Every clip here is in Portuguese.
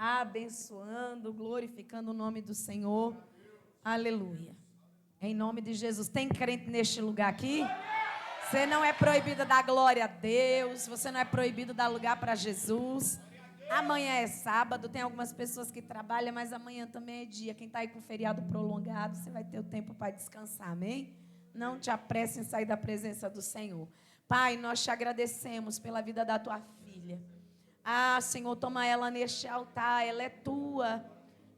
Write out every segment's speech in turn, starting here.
abençoando, glorificando o nome do Senhor. Aleluia. Em nome de Jesus. Tem crente neste lugar aqui? Você não é proibido dar glória a Deus. Você não é proibido dar lugar para Jesus. Amanhã é sábado. Tem algumas pessoas que trabalham, mas amanhã também é dia. Quem está aí com feriado prolongado, você vai ter o tempo para descansar. Amém? Não te apresse em sair da presença do Senhor. Pai, nós te agradecemos pela vida da tua filha. Ah, Senhor, toma ela neste altar, ela é tua.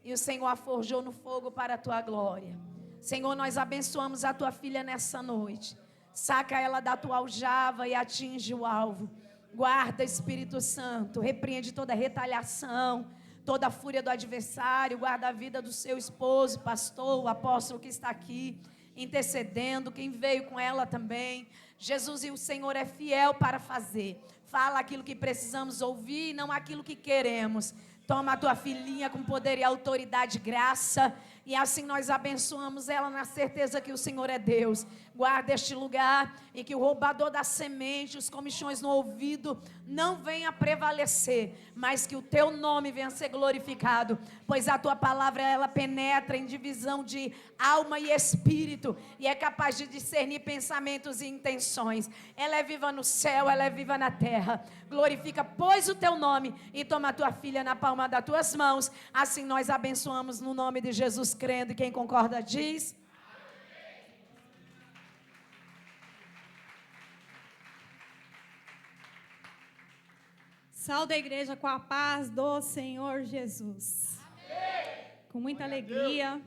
E o Senhor a forjou no fogo para a tua glória. Senhor, nós abençoamos a tua filha nessa noite. Saca ela da tua aljava e atinge o alvo. Guarda, Espírito Santo, repreende toda retaliação, toda a fúria do adversário. Guarda a vida do seu esposo, pastor, o apóstolo que está aqui, intercedendo, quem veio com ela também. Jesus, e o Senhor é fiel para fazer. Fala aquilo que precisamos ouvir, não aquilo que queremos. Toma a tua filhinha com poder e autoridade, graça. E assim nós abençoamos ela na certeza que o Senhor é Deus. Guarda este lugar e que o roubador da semente, os comichões no ouvido, não venha prevalecer. Mas que o teu nome venha ser glorificado. Pois a tua palavra, ela penetra em divisão de alma e espírito. E é capaz de discernir pensamentos e intenções. Ela é viva no céu, ela é viva na terra. Glorifica, pois, o teu nome e toma a tua filha na palma das tuas mãos. Assim nós abençoamos no nome de Jesus, crendo. E quem concorda diz: Saúde a igreja com a paz do Senhor Jesus. Amém. Com muita alegria.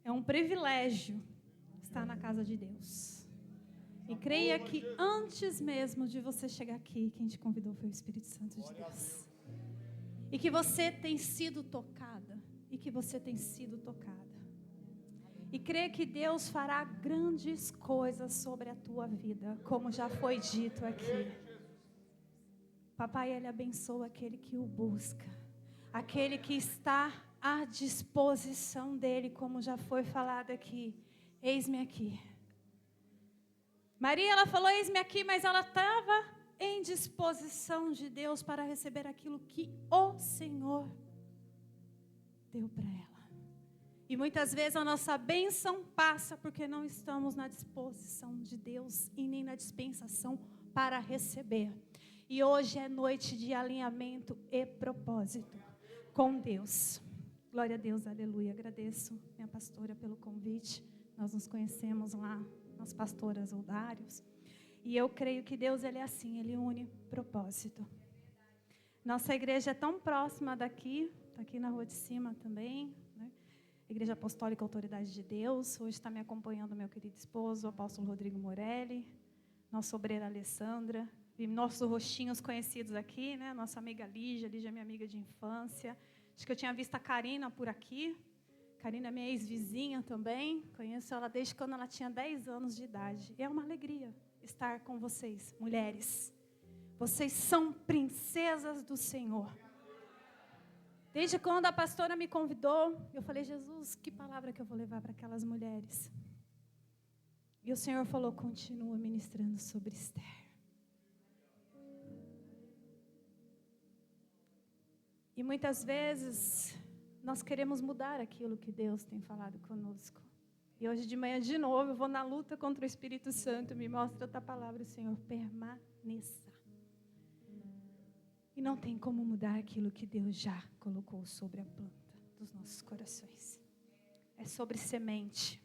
É um privilégio estar na casa de Deus. E creia que antes mesmo de você chegar aqui, quem te convidou foi o Espírito Santo de Deus. E que você tem sido tocada. E que você tem sido tocada. E creia que Deus fará grandes coisas sobre a tua vida, como já foi dito aqui. Papai, Ele abençoa aquele que o busca. Aquele que está à disposição dEle, como já foi falado aqui. Eis-me aqui. Maria, ela falou eis-me aqui, mas ela estava em disposição de Deus para receber aquilo que o Senhor deu para ela. E muitas vezes a nossa bênção passa porque não estamos na disposição de Deus e nem na dispensação para receber. E hoje é noite de alinhamento e propósito com Deus. Glória a Deus, aleluia. Agradeço minha pastora pelo convite. Nós nos conhecemos lá nas pastoras Oldários. E eu creio que Deus, Ele é assim, Ele une propósito. Nossa igreja é tão próxima daqui, está aqui na rua de cima também, né? Igreja Apostólica Autoridade de Deus. Hoje está me acompanhando meu querido esposo, o apóstolo Rodrigo Morelli, nossa obreira Alessandra, e nossos rostinhos conhecidos aqui, né? Nossa amiga Lígia é minha amiga de infância. Acho que eu tinha visto a Karina por aqui. Karina é minha ex-vizinha também. Conheço ela desde quando ela tinha 10 anos de idade. E é uma alegria estar com vocês, mulheres. Vocês são princesas do Senhor. Desde quando a pastora me convidou, eu falei, Jesus, que palavra que eu vou levar para aquelas mulheres? E o Senhor falou, continua ministrando sobre Esther. E muitas vezes nós queremos mudar aquilo que Deus tem falado conosco. E hoje de manhã, de novo, eu vou na luta contra o Espírito Santo. Me mostra outra palavra, Senhor, permaneça. E não tem como mudar aquilo que Deus já colocou sobre a planta dos nossos corações. É sobre semente.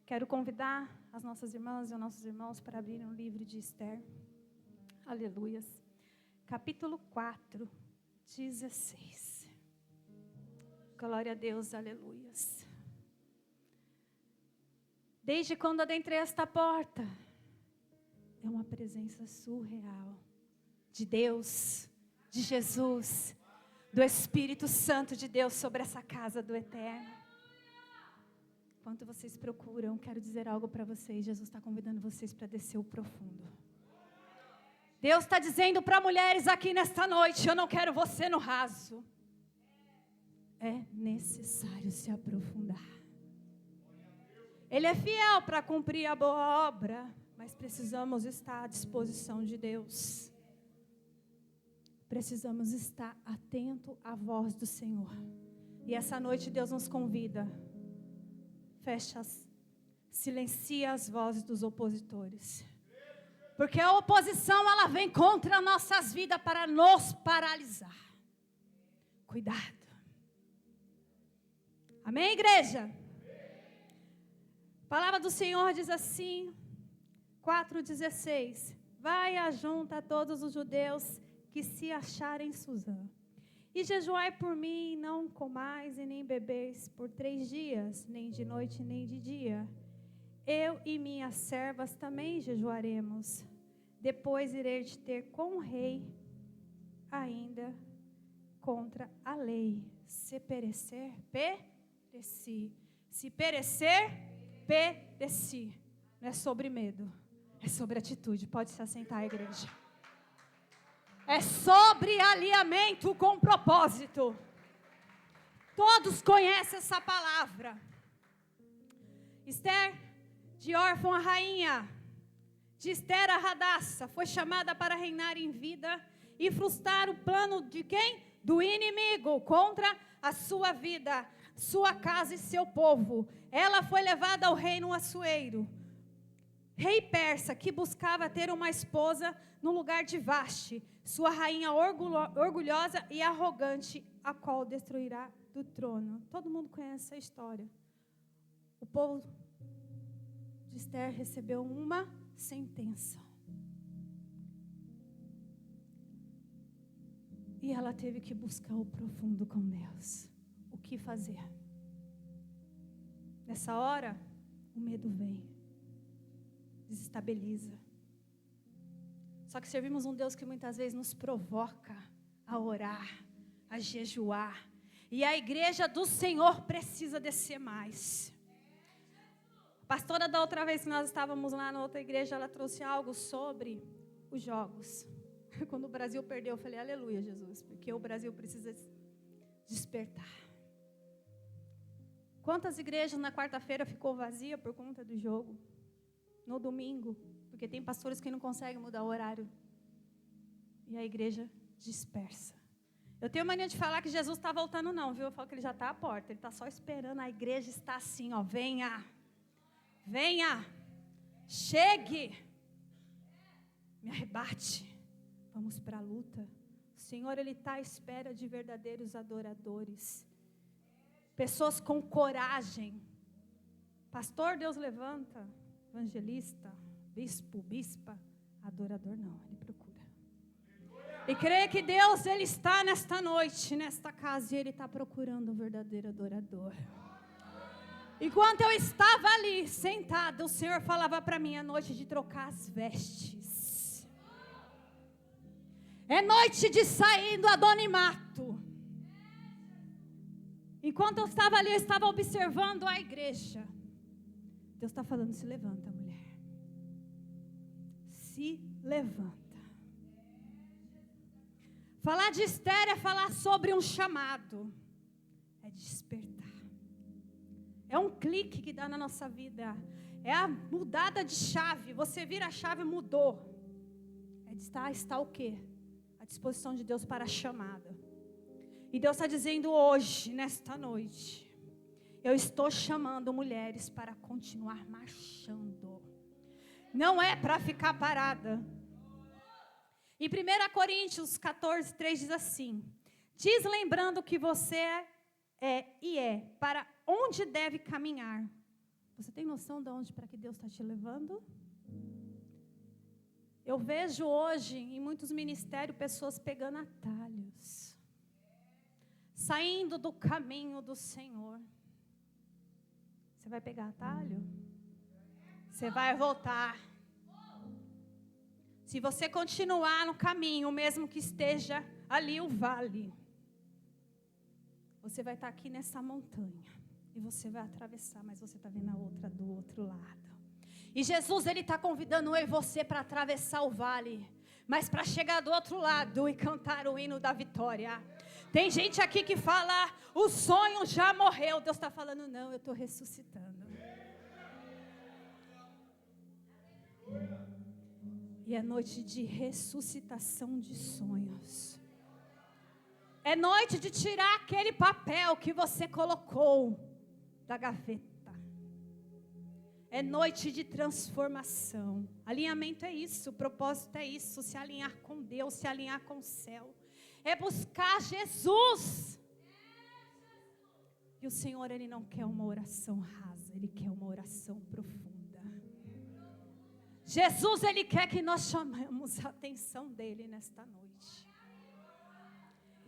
Quero convidar as nossas irmãs e os nossos irmãos para abrirem o livro de Esther. Aleluias. Capítulo 4, 16. Glória a Deus, aleluias. Desde quando adentrei esta porta, é uma presença surreal de Deus, de Jesus, do Espírito Santo de Deus sobre essa casa do Eterno. Enquanto vocês procuram, quero dizer algo para vocês. Jesus está convidando vocês para descer o profundo. Deus está dizendo para mulheres aqui nesta noite, eu não quero você no raso. É necessário se aprofundar. Ele é fiel para cumprir a boa obra, mas precisamos estar à disposição de Deus. precisamos estar atento à voz do Senhor. E essa noite Deus nos convida. Silencia as vozes dos opositores. Porque a oposição, ela vem contra nossas vidas para nos paralisar. Cuidado. Amém, igreja? A palavra do Senhor diz assim, 4,16. Vai ajunta a todos os judeus que se acharem em Suzã. E jejuai por mim, não comais e nem bebeis por 3 dias, nem de noite nem de dia. Eu e minhas servas também jejuaremos. Depois irei te ter com o rei, ainda contra a lei. Se perecer, pereci. Se perecer, pereci. Não é sobre medo, é sobre atitude. Pode se assentar, igreja. É sobre alinhamento com propósito. Todos conhecem essa palavra. Esther, de órfã a rainha, de Esther a Radassa, foi chamada para reinar em vida e frustrar o plano de quem? Do inimigo contra a sua vida, sua casa e seu povo. Ela foi levada ao reino Assuero, rei persa, que buscava ter uma esposa no lugar de Vaste, sua rainha orgulhosa e arrogante, a qual destruirá do trono. Todo mundo conhece essa história. O povo de Esther recebeu uma sentença. E ela teve que buscar o profundo com Deus. O que fazer? Nessa hora, o medo vem. Desestabiliza. Só que servimos um Deus que muitas vezes nos provoca a orar, a jejuar. E a igreja do Senhor precisa descer mais. A pastora, da outra vez que nós estávamos lá na outra igreja, ela trouxe algo sobre os jogos. Quando o Brasil perdeu, eu falei, aleluia, Jesus, porque o Brasil precisa despertar. Quantas igrejas na quarta-feira ficou vazia por conta do jogo? No domingo, porque tem pastores que não conseguem mudar o horário. E a igreja dispersa. Eu tenho mania de falar que Jesus está voltando não, viu? Eu falo que ele já está à porta, ele está só esperando, a igreja está assim, ó, venha, venha, chegue, me arrebate, vamos para a luta. O Senhor, Ele está à espera de verdadeiros adoradores, pessoas com coragem. Pastor, Deus levanta, evangelista, bispo, bispa, adorador não, Ele procura. E creio que Deus, Ele está nesta noite, nesta casa, e Ele está procurando um verdadeiro adorador. Enquanto eu estava ali, sentada, o Senhor falava para mim, é noite de trocar as vestes. É noite de sair do anonimato. Enquanto eu estava ali, eu estava observando a igreja. Deus está falando, se levanta, mulher. Se levanta. Falar de Esther é falar sobre um chamado. É despertar. É um clique que dá na nossa vida. É a mudada de chave. Você vira a chave e mudou. Está o quê? A disposição de Deus para a chamada. E Deus está dizendo hoje, nesta noite, eu estou chamando mulheres para continuar marchando. Não é para ficar parada. Em 1 Coríntios 14, 3 diz assim: diz lembrando que você para onde deve caminhar. Você tem noção de onde, para que Deus está te levando? Eu vejo hoje em muitos ministérios pessoas pegando atalhos, saindo do caminho do Senhor. Você vai pegar atalho? Você vai voltar. Se você continuar no caminho, mesmo que esteja ali o vale, você vai estar aqui nessa montanha e você vai atravessar, mas você está vendo a outra do outro lado. E Jesus, Ele está convidando eu e você para atravessar o vale, mas para chegar do outro lado e cantar o hino da vitória. Tem gente aqui que fala, o sonho já morreu. Deus está falando, não, eu estou ressuscitando. E é noite de ressuscitação de sonhos. É noite de tirar aquele papel que você colocou da gaveta. É noite de transformação. Alinhamento é isso, o propósito é isso, se alinhar com Deus, se alinhar com o céu. É buscar Jesus. E o Senhor, Ele não quer uma oração rasa, Ele quer uma oração profunda. Jesus, Ele quer que nós chamemos a atenção dEle nesta noite.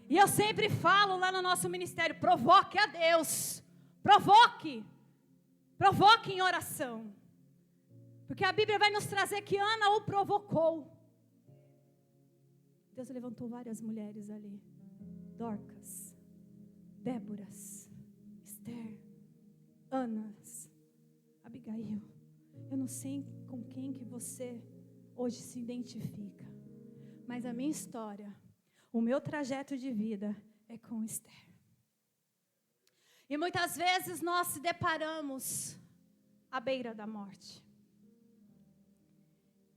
E eu sempre falo lá no nosso ministério, provoque a Deus. Provoque em oração. Porque a Bíblia vai nos trazer que Ana o provocou. Deus levantou várias mulheres ali. Dorcas, Déboras, Esther, Anas, Abigail. Eu não sei com quem que você hoje se identifica. Mas a minha história, o meu trajeto de vida é com Esther. E muitas vezes nós se deparamos à beira da morte.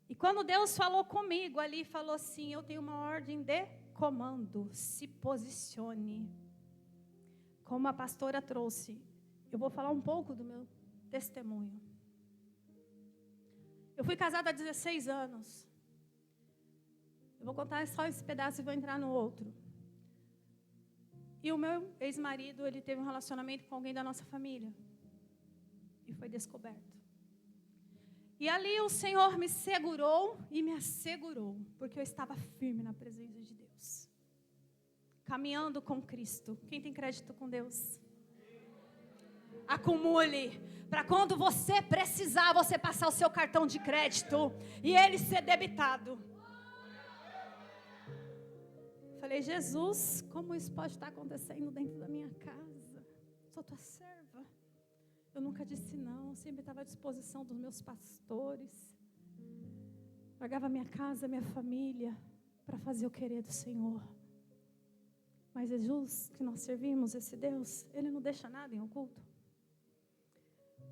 E quando Deus falou comigo ali, falou assim, eu tenho uma ordem de comando, se posicione. Como a pastora trouxe, eu vou falar um pouco do meu testemunho. Eu fui casada há 16 anos. Eu vou contar só esse pedaço e vou entrar no outro. E o meu ex-marido, ele teve um relacionamento com alguém da nossa família. E foi descoberto. E ali o Senhor me segurou e me assegurou. Porque eu estava firme na presença de Deus. Caminhando com Cristo. Quem tem crédito com Deus? Acumule. Para quando você precisar, você passar o seu cartão de crédito. E ele ser debitado. Falei, Jesus, como isso pode estar acontecendo dentro da minha casa? Sou tua serva. Eu nunca disse não, sempre estava à disposição dos meus pastores. Largava minha casa, minha família, para fazer o querer do Senhor. Mas Jesus, que nós servimos, esse Deus, Ele não deixa nada em oculto.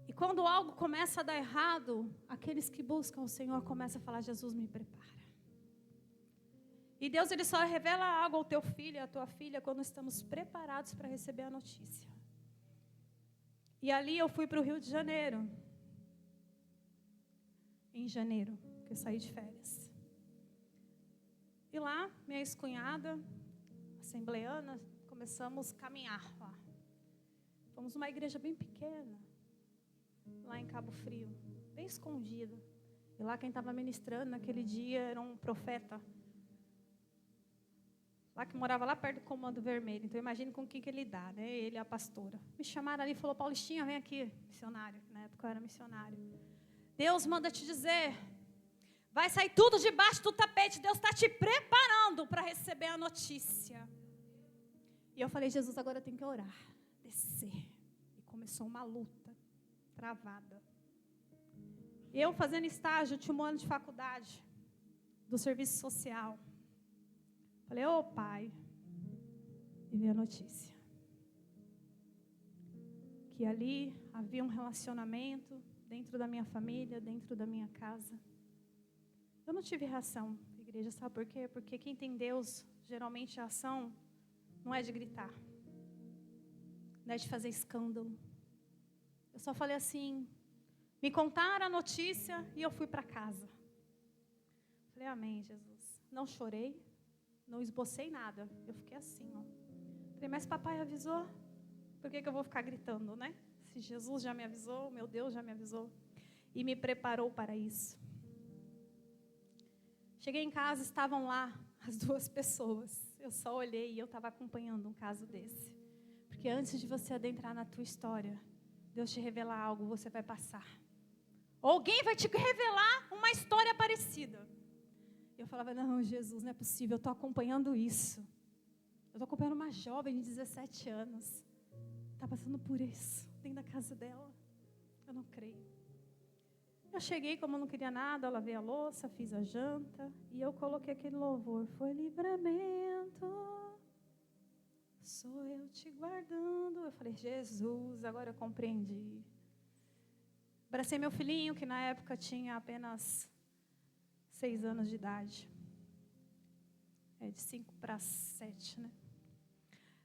E quando algo começa a dar errado, aqueles que buscam o Senhor começam a falar, Jesus, me prepara. E Deus, Ele só revela algo ao teu filho e à tua filha quando estamos preparados para receber a notícia. E ali eu fui para o Rio de Janeiro. Em janeiro, que eu saí de férias. E lá, minha ex-cunhada, assembleana, começamos a caminhar lá. Fomos numa igreja bem pequena, lá em Cabo Frio, bem escondida. E lá quem estava ministrando naquele dia era um profeta. Lá que morava lá perto do Comando Vermelho. Então, imagine com quem que ele dá, né? Ele e a pastora. Me chamaram ali e falou, Paulistinha, vem aqui, missionário. Na época eu era missionário. Deus manda te dizer, vai sair tudo debaixo do tapete. Deus está te preparando para receber a notícia. E eu falei, Jesus, agora eu tenho que orar. Descer. E começou uma luta travada. Eu fazendo estágio, último ano de faculdade, do serviço social. Falei, ô pai, e vi a notícia. Que ali havia um relacionamento dentro da minha família, dentro da minha casa. Eu não tive reação, igreja, sabe por quê? Porque quem tem Deus, geralmente a ação não é de gritar. Não é de fazer escândalo. Eu só falei assim, me contaram a notícia e eu fui para casa. Falei, amém, Jesus. Não chorei. Não esbocei nada. Eu fiquei assim, ó. Falei, mas papai avisou? Por que eu vou ficar gritando, né? Se Jesus já me avisou, meu Deus já me avisou. E me preparou para isso. Cheguei em casa, estavam lá as duas pessoas. Eu só olhei e eu estava acompanhando um caso desse. Porque antes de você adentrar na tua história, Deus te revelar algo, você vai passar. Alguém vai te revelar uma história parecida. Eu falava, não, Jesus, não é possível, eu estou acompanhando isso. Eu estou acompanhando uma jovem de 17 anos. Está passando por isso, dentro da casa dela. Eu não creio. Eu cheguei, como eu não queria nada, lavei a louça, fiz a janta. E eu coloquei aquele louvor. Foi livramento, sou eu te guardando. Eu falei, Jesus, agora eu compreendi. Abracei meu filhinho, que na época tinha apenas 6 anos de idade. De 5 para 7, né?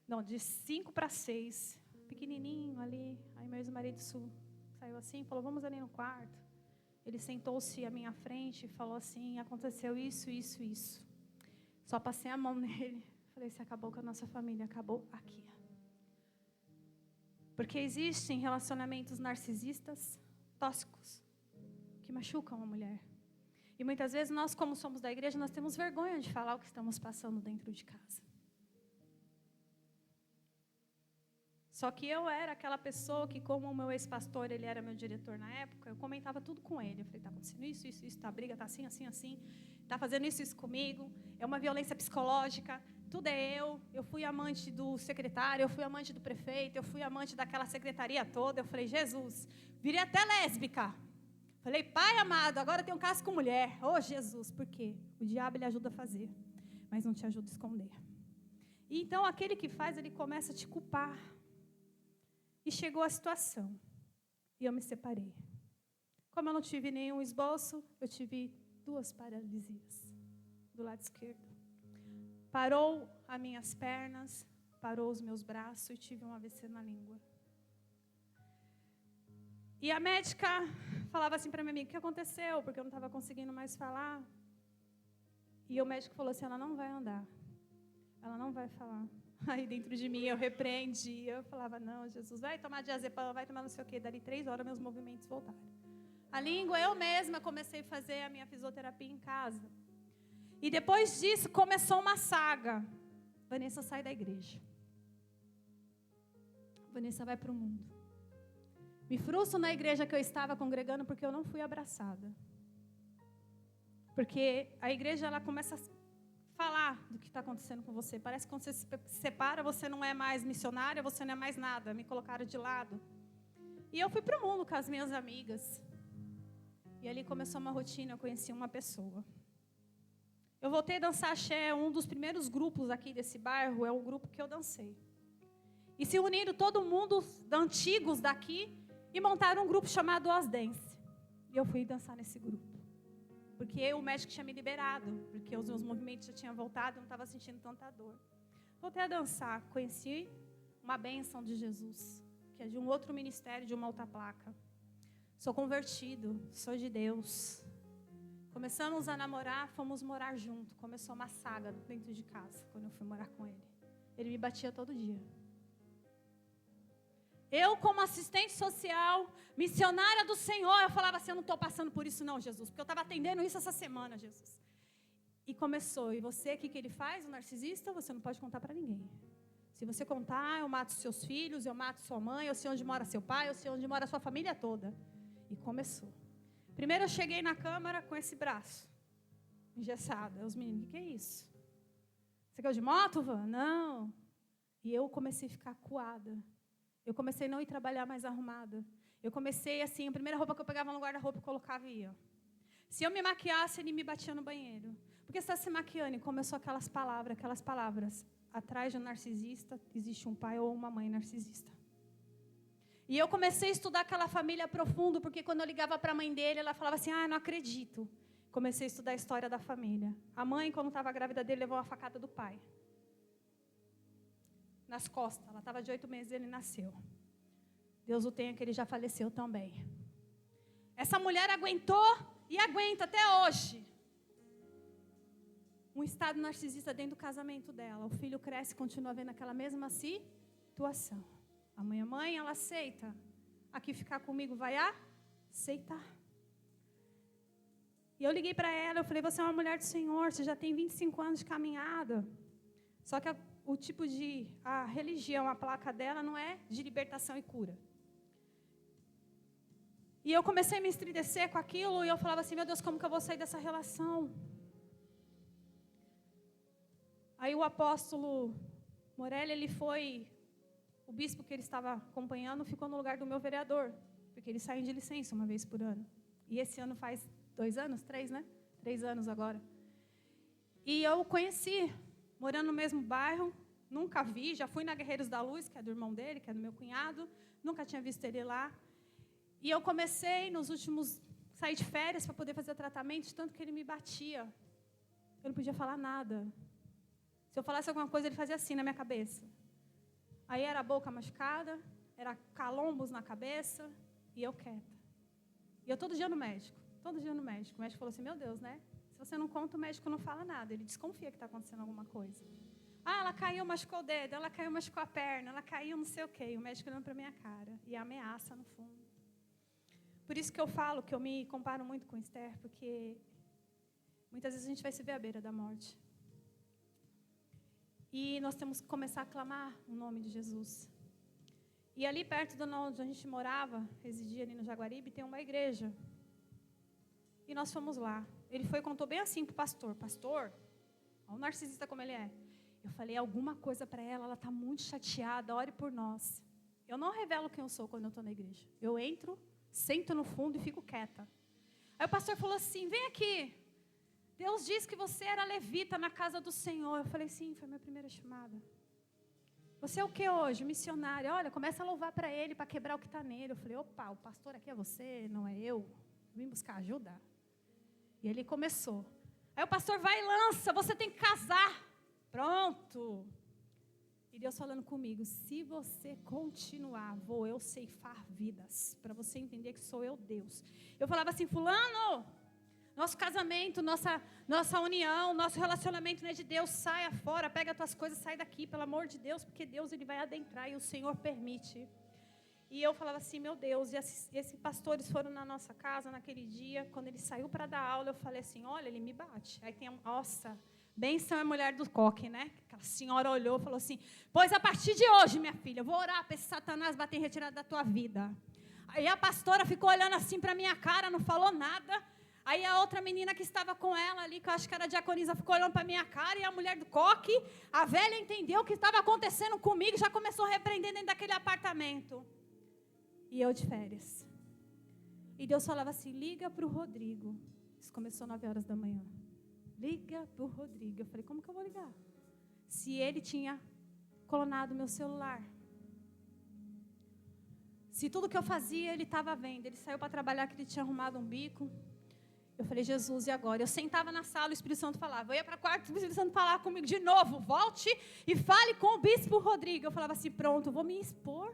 Não, de 5 para 6. Pequenininho ali. Aí meu ex-marido saiu assim, falou, vamos ali no quarto. Ele sentou-se à minha frente e falou assim, aconteceu isso, isso, isso. Só passei a mão nele. Falei, você acabou com a nossa família, acabou aqui. Porque existem relacionamentos narcisistas, tóxicos, que machucam a mulher. E muitas vezes nós, como somos da igreja, nós temos vergonha de falar o que estamos passando dentro de casa. Só que eu era aquela pessoa que, como o meu ex-pastor, ele era meu diretor na época, eu comentava tudo com ele. Eu falei, está acontecendo isso, isso, isso, tá, a briga está assim, assim, assim, está fazendo isso, isso comigo, é uma violência psicológica, tudo é eu. Eu fui amante do secretário, eu fui amante do prefeito, eu fui amante daquela secretaria toda. Eu falei, Jesus, virei até lésbica. Falei, pai amado, agora eu tenho um caso com mulher. Oh, Jesus, por quê? O diabo, ele ajuda a fazer, mas não te ajuda a esconder. E então, aquele que faz, ele começa a te culpar. E chegou a situação. E eu me separei. Como eu não tive nenhum esboço, eu tive 2 paralisias do lado esquerdo. Parou as minhas pernas, parou os meus braços e tive um AVC na língua. E a médica falava assim para minha amiga, o que aconteceu? Porque eu não estava conseguindo mais falar. E o médico falou assim, ela não vai andar. Ela não vai falar. Aí dentro de mim eu repreendia. Eu falava, não, Jesus, vai tomar diazepam, vai tomar não sei o quê. Dali 3 horas meus movimentos voltaram. A língua, eu mesma comecei a fazer a minha fisioterapia em casa. E depois disso começou uma saga. Vanessa sai da igreja. Vanessa vai para o mundo. Me frustro na igreja que eu estava congregando porque eu não fui abraçada. Porque a igreja, ela começa a falar do que está acontecendo com você. Parece que quando você se separa, você não é mais missionária, você não é mais nada. Me colocaram de lado. E eu fui para o mundo com as minhas amigas. E ali começou uma rotina, eu conheci uma pessoa. Eu voltei a dançar axé, um dos primeiros grupos aqui desse bairro, é o grupo que eu dancei. E se uniram todo mundo, antigos daqui, e montaram um grupo chamado Os Dance. E eu fui dançar nesse grupo. Porque o médico tinha me liberado, porque os meus movimentos já tinham voltado, eu não estava sentindo tanta dor. Voltei a dançar, conheci uma bênção de Jesus, que é de um outro ministério, de uma outra placa. Sou convertido, sou de Deus. Começamos a namorar, fomos morar junto. Começou uma saga dentro de casa, quando eu fui morar com ele. Ele me batia todo dia. Eu, como assistente social, missionária do Senhor, eu falava assim, eu não estou passando por isso não, Jesus, porque eu estava atendendo isso essa semana, Jesus. E começou, e você, o que ele faz, o narcisista, você não pode contar para ninguém. Se você contar, eu mato seus filhos, eu mato sua mãe, eu sei onde mora seu pai, eu sei onde mora sua família toda. E começou. Primeiro eu cheguei na câmara com esse braço, engessado. Os meninos, o que é isso? Você caiu de moto, Van? Não. E eu comecei a ficar acuada. Eu comecei a não ir trabalhar mais arrumada. Eu comecei assim, a primeira roupa que eu pegava no guarda-roupa eu colocava e ia. Se eu me maquiasse, ele me batia no banheiro. Porque você está se maquiando e começou aquelas palavras. Atrás de um narcisista existe um pai ou uma mãe narcisista. E eu comecei a estudar aquela família profundo, porque quando eu ligava para a mãe dele, ela falava assim, não acredito. Comecei a estudar a história da família. A mãe, quando estava grávida dele, levou uma facada do pai. Nas costas, ela estava de 8 meses e ele nasceu. Deus o tenha que ele já faleceu também. Essa mulher aguentou e aguenta até hoje. Um estado narcisista dentro do casamento dela. O filho cresce e continua vendo aquela mesma situação. A mãe, ela aceita. Aqui ficar comigo vai aceitar. E eu liguei para ela, eu falei, você é uma mulher do Senhor, você já tem 25 anos de caminhada. Só que o tipo de, a religião, a placa dela não é de libertação e cura. E eu comecei a me estridecer com aquilo e eu falava assim, meu Deus, como que eu vou sair dessa relação? Aí o apóstolo Morelli, ele foi, o bispo que ele estava acompanhando ficou no lugar do meu vereador, porque eles saem de licença uma vez por ano. E esse ano faz 2 anos, 3, né? 3 anos agora. E eu conheci, morando no mesmo bairro, nunca vi, já fui na Guerreiros da Luz, que é do irmão dele, que é do meu cunhado, nunca tinha visto ele lá. E eu comecei, nos últimos, sair de férias para poder fazer tratamento, de tanto que ele me batia. Eu não podia falar nada. Se eu falasse alguma coisa, ele fazia assim na minha cabeça. Aí era a boca machucada, era calombos na cabeça, e eu quieta. E eu todo dia no médico, todo dia no médico. O médico falou assim, meu Deus, né? Se você não conta, o médico não fala nada. Ele desconfia que está acontecendo alguma coisa. Ah, ela caiu, machucou o dedo, ela caiu, machucou a perna, ela caiu, não sei o quê. E o médico olhando para minha cara. E ameaça no fundo. Por isso que eu falo que eu me comparo muito com Esther, porque muitas vezes a gente vai se ver à beira da morte. E nós temos que começar a clamar o nome de Jesus. E ali perto de onde a gente morava, residia ali no Jaguaribe, tem uma igreja. E nós fomos lá. Ele foi e contou bem assim para o pastor. Pastor, olha o narcisista como ele é. Eu falei alguma coisa para ela, ela está muito chateada, ore por nós. Eu não revelo quem eu sou quando eu estou na igreja. Eu entro, sento no fundo e fico quieta. Aí o pastor falou assim, vem aqui. Deus disse que você era levita na casa do Senhor. Eu falei, sim, foi a minha primeira chamada. Você é o que hoje? Missionária. Olha, começa a louvar para ele, para quebrar o que está nele. Eu falei, opa, o pastor aqui é você, não é eu. Vim buscar ajuda. E ele começou. Aí o pastor vai e lança, você tem que casar. Pronto. E Deus falando comigo, se você continuar, vou eu ceifar vidas. Para você entender que sou eu Deus. Eu falava assim, fulano... Nosso casamento, nossa união, nosso relacionamento não é de Deus. Saia fora, pega as tuas coisas, sai daqui, pelo amor de Deus, porque Deus ele vai adentrar e o Senhor permite. E eu falava assim, meu Deus, e esses pastores foram na nossa casa naquele dia, quando ele saiu para dar aula, eu falei assim, olha, ele me bate. Aí tem, nossa, benção é mulher do coque, né? Aquela senhora olhou e falou assim, pois a partir de hoje, minha filha, eu vou orar para esse Satanás bater em retirada da tua vida. Aí a pastora ficou olhando assim para minha cara, não falou nada. Aí a outra menina que estava com ela ali, que eu acho que era a diaconisa, ficou olhando para minha cara, e a mulher do coque, a velha entendeu o que estava acontecendo comigo, já começou a repreender dentro daquele apartamento. E eu de férias. E Deus falava assim, liga para o Rodrigo. Isso começou 9 horas da manhã. Liga para o Rodrigo. Eu falei, como que eu vou ligar? Se ele tinha clonado meu celular. Se tudo que eu fazia, ele estava vendo. Ele saiu para trabalhar, que ele tinha arrumado um bico. Eu falei, Jesus, e agora? Eu sentava na sala, o Espírito Santo falava. Eu ia para o quarto, o Espírito Santo falava comigo de novo. Volte e fale com o bispo Rodrigo. Eu falava assim, pronto, vou me expor.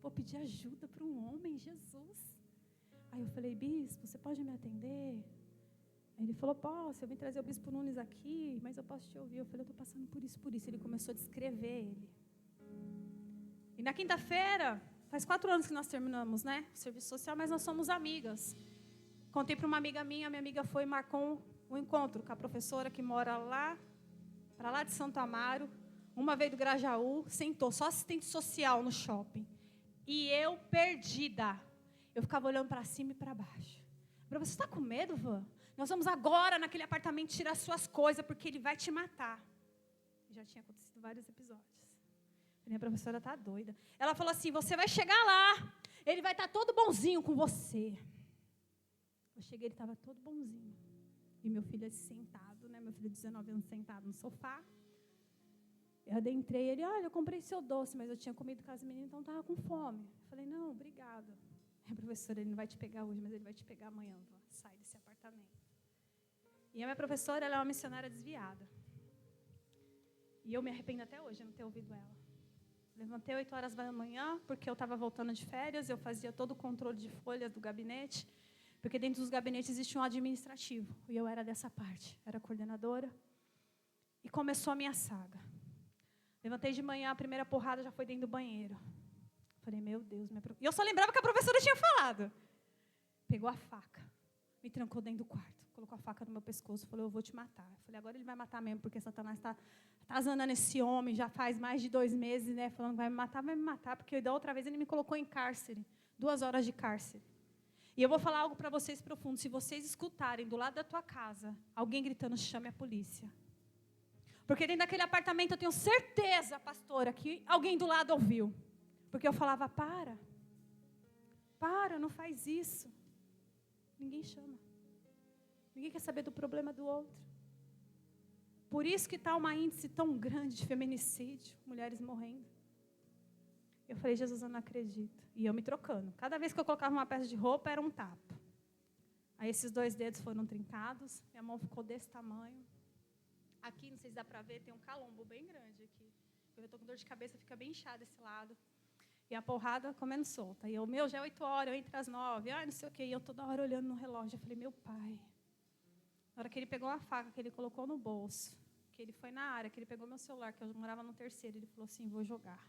Vou pedir ajuda para um homem, Jesus. Aí eu falei, bispo, você pode me atender? Aí ele falou, posso, eu vim trazer o bispo Nunes aqui, mas eu posso te ouvir. Eu falei, eu estou passando por isso, por isso. Ele começou a descrever ele. E na quinta-feira, faz 4 anos que nós terminamos, né? O serviço social, mas nós somos amigas. Contei para uma amiga minha amiga foi e marcou um encontro com a professora que mora lá, para lá de Santo Amaro. Uma veio do Grajaú, sentou, só assistente social no shopping. E eu perdida. Eu ficava olhando para cima e para baixo. Você está com medo, Vã? Nós vamos agora naquele apartamento tirar suas coisas, porque ele vai te matar. Já tinha acontecido vários episódios. Minha professora está doida. Ela falou assim, você vai chegar lá, ele vai estar todo bonzinho com você. Eu cheguei, ele estava todo bonzinho. E meu filho sentado, né? Meu filho de 19 anos sentado no sofá. Eu adentrei ele, olha, eu comprei seu doce, mas eu tinha comido com as meninas, então estava com fome. Eu falei, não, obrigada. Professora, ele não vai te pegar hoje, mas ele vai te pegar amanhã. Sai desse apartamento. E a minha professora, ela é uma missionária desviada. E eu me arrependo até hoje de não ter ouvido ela. Levantei 8 horas da manhã, porque eu estava voltando de férias, eu fazia todo o controle de folhas do gabinete, porque dentro dos gabinetes existe um administrativo, e eu era dessa parte, era coordenadora. E começou a minha saga. Levantei de manhã, a primeira porrada já foi dentro do banheiro. Falei, meu Deus, E eu só lembrava que a professora tinha falado. Pegou a faca, me trancou dentro do quarto, colocou a faca no meu pescoço, falou, eu vou te matar. Eu falei, agora ele vai matar mesmo, porque Satanás está zanando esse homem, já faz mais de 2 meses, né? Falando, vai me matar, porque da outra vez ele me colocou em cárcere, 2 horas de cárcere. E eu vou falar algo para vocês profundo, se vocês escutarem do lado da tua casa, alguém gritando, chame a polícia. Porque dentro daquele apartamento eu tenho certeza, pastora, que alguém do lado ouviu. Porque eu falava, para, não faz isso. Ninguém chama. Ninguém quer saber do problema do outro. Por isso que está um índice tão grande de feminicídio, mulheres morrendo. Eu falei, Jesus, eu não acredito. E eu me trocando. Cada vez que eu colocava uma peça de roupa, era um tapa. Aí esses 2 dedos foram trincados, minha mão ficou desse tamanho. Aqui, não sei se dá para ver, tem um calombo bem grande aqui. Eu estou com dor de cabeça, fica bem inchado esse lado. E a porrada comendo solta. E o meu já é 8 horas, eu entro às 9. Não sei o quê. E eu toda hora olhando no relógio. Eu falei, meu pai. Na hora que ele pegou a faca, que ele colocou no bolso, que ele foi na área, que ele pegou meu celular, que eu morava no 3º, ele falou assim, vou jogar.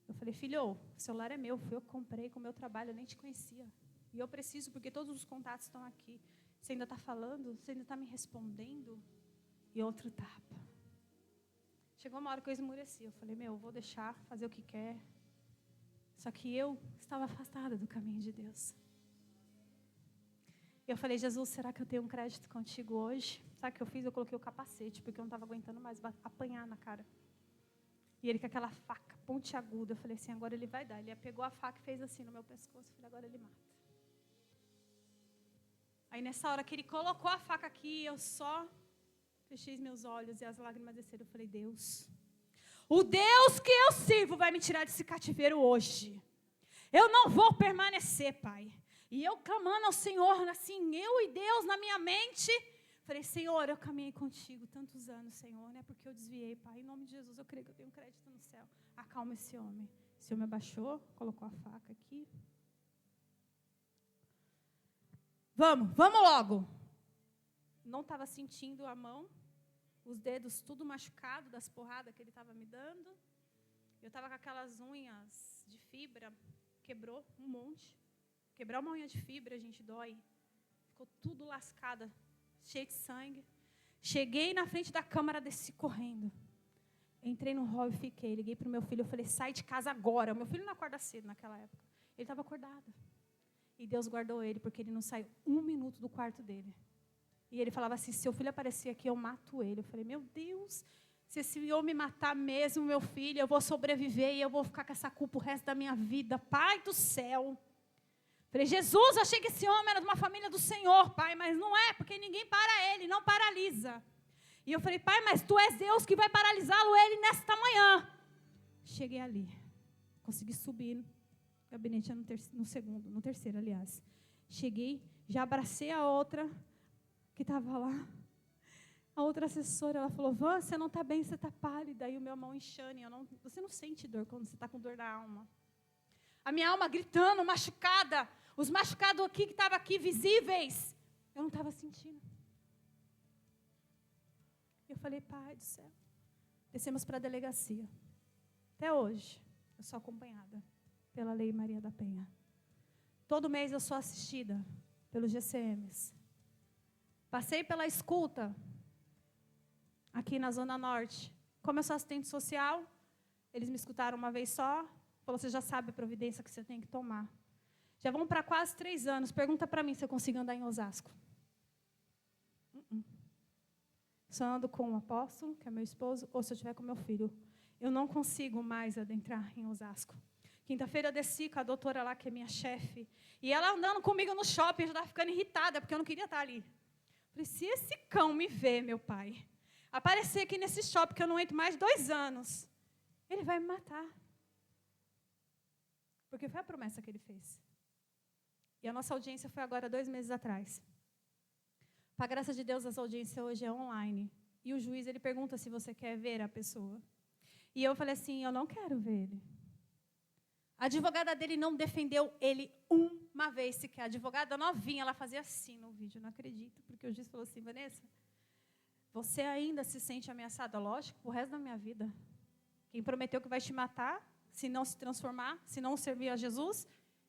Eu falei, filho, o celular é meu, fui eu que comprei com o meu trabalho, eu nem te conhecia. E eu preciso, porque todos os contatos estão aqui. Você ainda está falando? Você ainda está me respondendo? E outro tapa. Chegou uma hora que eu esmureci. Eu falei, vou deixar, fazer o que quer. Só que eu estava afastada do caminho de Deus. Eu falei, Jesus, será que eu tenho um crédito contigo hoje? Sabe o que eu fiz? Eu coloquei o capacete, porque eu não estava aguentando mais apanhar na cara. E ele com aquela faca pontiaguda, eu falei assim, agora ele vai dar. Ele pegou a faca e fez assim no meu pescoço. Eu falei, agora ele mata. Aí nessa hora que ele colocou a faca aqui, eu só fechei meus olhos e as lágrimas desceram. Eu falei, Deus, o Deus que eu sirvo vai me tirar desse cativeiro hoje. Eu não vou permanecer, Pai. E eu clamando ao Senhor, assim, eu e Deus na minha mente. Falei, Senhor, eu caminhei contigo tantos anos, Senhor, não é porque eu desviei, Pai. Em nome de Jesus, eu creio que eu tenho crédito no céu. Acalma esse homem. Esse homem abaixou, colocou a faca aqui. Vamos logo. Não estava sentindo a mão, os dedos tudo machucado das porradas que ele estava me dando. Eu estava com aquelas unhas de fibra, quebrou um monte. Quebrar uma unha de fibra, a gente dói. Ficou tudo lascada, cheio de sangue. Cheguei na frente da câmara, desci correndo. Entrei no hall e fiquei. Liguei para o meu filho, eu falei, sai de casa agora. O meu filho não acorda cedo naquela época. Ele estava acordado. E Deus guardou ele, porque ele não saiu 1 minuto do quarto dele. E ele falava assim, se seu filho aparecer aqui, eu mato ele. Eu falei, meu Deus, se esse homem matar mesmo meu filho, eu vou sobreviver e eu vou ficar com essa culpa o resto da minha vida. Pai do céu. Falei, Jesus, achei que esse homem era de uma família do Senhor, Pai, mas não é, porque ninguém para ele, não paralisa. E eu falei, Pai, mas Tu és Deus que vai paralisá-lo ele nesta manhã. Cheguei ali, consegui subir no gabinete no terceiro, aliás. Cheguei, já abracei a outra que estava lá. A outra assessora, ela falou, Van, você não está bem, você está pálida. E o meu mão inchando, você não sente dor quando você está com dor na alma. A minha alma gritando, machucada. Os machucados aqui que estavam aqui visíveis. Eu não estava sentindo. Eu falei, Pai do céu. Descemos para a delegacia. Até hoje, eu sou acompanhada pela Lei Maria da Penha. Todo mês eu sou assistida pelos GCMs. Passei pela escuta aqui na Zona Norte. Como eu sou assistente social, eles me escutaram uma vez só. Falou, você já sabe a providência que você tem que tomar. Já vão para quase 3 anos. Pergunta para mim se eu consigo andar em Osasco. Só ando com o apóstolo, que é meu esposo, ou se eu estiver com meu filho. Eu não consigo mais adentrar em Osasco. Quinta-feira eu desci com a doutora lá, que é minha chefe. E ela andando comigo no shopping, eu já estava ficando irritada, porque eu não queria estar ali. Falei, se esse cão me ver, meu pai, aparecer aqui nesse shopping, que eu não entro mais 2 anos, ele vai me matar. Porque foi a promessa que ele fez. E a nossa audiência foi agora 2 meses atrás. Para a graça de Deus, essa audiência hoje é online. E o juiz, ele pergunta se você quer ver a pessoa. E eu falei assim, eu não quero ver ele. A advogada dele não defendeu ele uma vez sequer. A advogada novinha, ela fazia assim no vídeo, não acredito. Porque o juiz falou assim, Vanessa, você ainda se sente ameaçada? Lógico, o resto da minha vida. Quem prometeu que vai te matar, se não se transformar, se não servir a Jesus,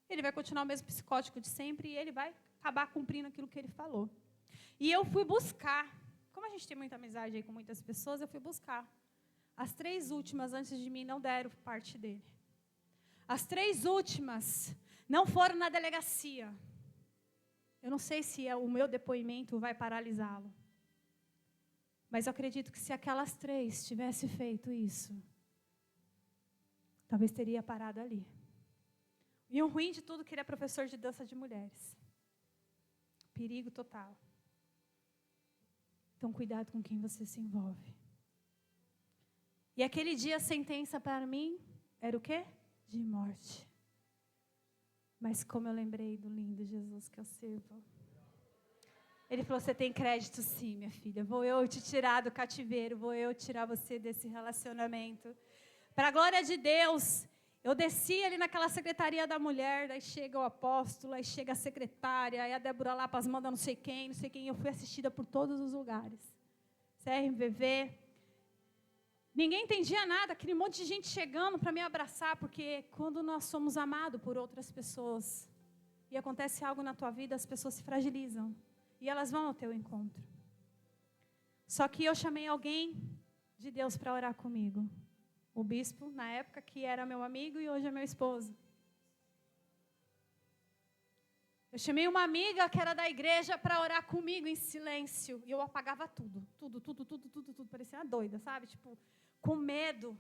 ele vai continuar o mesmo psicótico de sempre e ele vai acabar cumprindo aquilo que ele falou. E eu fui buscar, como a gente tem muita amizade aí com muitas pessoas, eu fui buscar. As 3 últimas antes de mim não deram parte dele. As 3 últimas não foram na delegacia. Eu não sei se o meu depoimento vai paralisá-lo. Mas eu acredito que se aquelas 3 tivessem feito isso, talvez teria parado ali. E o ruim de tudo é que ele é professor de dança de mulheres. Perigo total. Então, cuidado com quem você se envolve. E aquele dia a sentença para mim era o quê? De morte. Mas como eu lembrei do lindo Jesus que eu sirvo. Ele falou, você tem crédito sim, minha filha. Vou eu te tirar do cativeiro, vou eu tirar você desse relacionamento. Para a glória de Deus, eu desci ali naquela secretaria da mulher, daí chega o apóstolo, aí chega a secretária, aí a Débora lá pasmando não sei quem, eu fui assistida por todos os lugares. CRVV. Ninguém entendia nada, aquele monte de gente chegando para me abraçar, porque quando nós somos amados por outras pessoas, e acontece algo na tua vida, as pessoas se fragilizam, e elas vão ao teu encontro. Só que eu chamei alguém de Deus para orar comigo. O bispo, na época, que era meu amigo e hoje é meu esposo. Eu chamei uma amiga que era da igreja para orar comigo em silêncio. E eu apagava tudo. Tudo. Parecia uma doida, sabe? Tipo, com medo.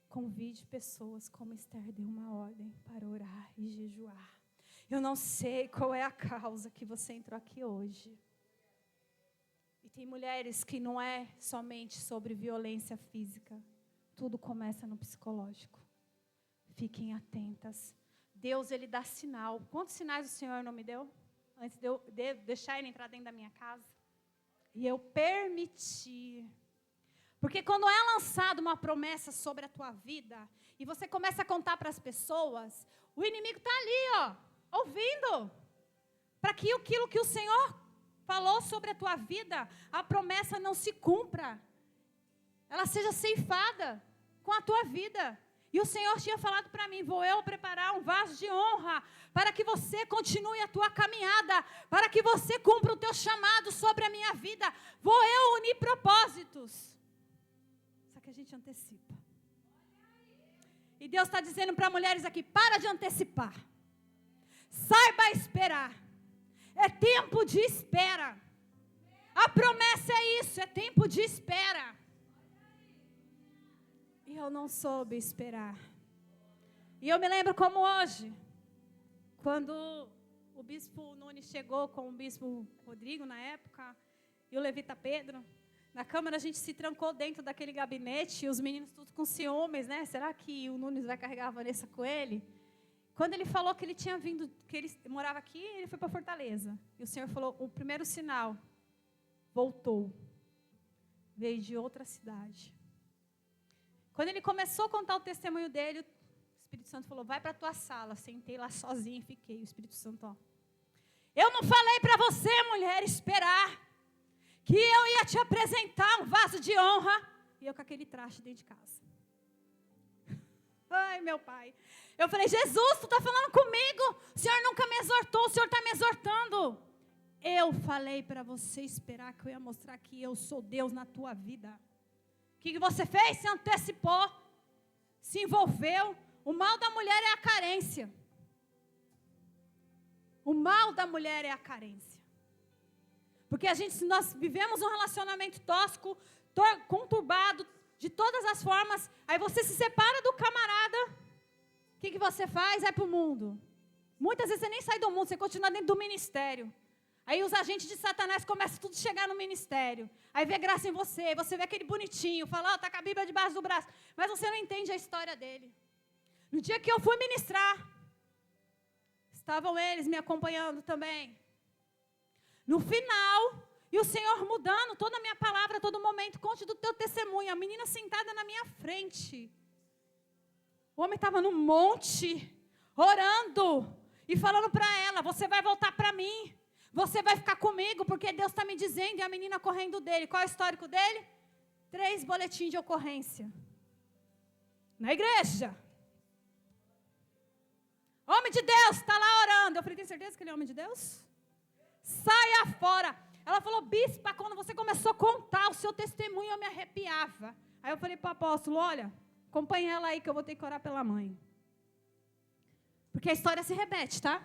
Convide pessoas como Esther deu uma ordem para orar e jejuar. Eu não sei qual é a causa que você entrou aqui hoje. E tem mulheres que não é somente sobre violência física. Tudo começa no psicológico. Fiquem atentas. Deus, Ele dá sinal. Quantos sinais o Senhor não me deu? Antes de eu deixar Ele entrar dentro da minha casa. E eu permiti. Porque quando é lançada uma promessa sobre a tua vida, e você começa a contar para as pessoas, o inimigo está ali, ouvindo. Para que aquilo que o Senhor falou sobre a tua vida, a promessa não se cumpra. Ela seja ceifada com a tua vida. E o Senhor tinha falado para mim, vou eu preparar um vaso de honra, para que você continue a tua caminhada, para que você cumpra o teu chamado sobre a minha vida. Vou eu unir propósitos. Só que a gente antecipa. E Deus está dizendo para mulheres aqui, para de antecipar. Saiba esperar. É tempo de espera. A promessa é isso, é tempo de espera. E eu não soube esperar. E eu me lembro como hoje, quando o bispo Nunes chegou com o bispo Rodrigo na época, e o levita Pedro, na Câmara a gente se trancou dentro daquele gabinete, e os meninos todos com ciúmes, né? Será que o Nunes vai carregar a Vanessa com ele? Quando ele falou que ele tinha vindo, que ele morava aqui, ele foi para Fortaleza. E o Senhor falou, o primeiro sinal, voltou. Veio de outra cidade. Quando ele começou a contar o testemunho dele, o Espírito Santo falou, vai para a tua sala. Sentei lá sozinha e fiquei. O Espírito Santo, eu não falei para você, mulher, esperar, que eu ia te apresentar um vaso de honra. E eu com aquele traste dentro de casa. Ai, meu pai. Eu falei, Jesus, tu está falando comigo? O Senhor nunca me exortou, o Senhor está me exortando. Eu falei para você esperar, que eu ia mostrar que eu sou Deus na tua vida. O que você fez? Se antecipou, se envolveu. O mal da mulher é a carência. O mal da mulher é a carência. Porque se nós vivemos um relacionamento tóxico, conturbado, de todas as formas, aí você se separa do camarada, o que você faz? Vai para o mundo. Muitas vezes você nem sai do mundo, você continua dentro do ministério. Aí os agentes de Satanás começam tudo a chegar no ministério. Aí vê graça em você vê aquele bonitinho, fala, tá com a Bíblia debaixo do braço. Mas você não entende a história dele. No dia que eu fui ministrar, estavam eles me acompanhando também. No final, e o Senhor mudando toda a minha palavra, a todo momento, conte do teu testemunho. A menina sentada na minha frente. O homem estava no monte, orando, e falando para ela, você vai voltar para mim. Você vai ficar comigo, porque Deus está me dizendo, e a menina correndo dele. Qual é o histórico dele? 3 boletins de ocorrência. Na igreja. Homem de Deus, está lá orando. Eu falei, tem certeza que ele é homem de Deus? Saia fora. Ela falou, bispa, quando você começou a contar o seu testemunho, eu me arrepiava. Aí eu falei para o apóstolo, olha, acompanhe ela aí que eu vou ter que orar pela mãe. Porque a história se repete, tá?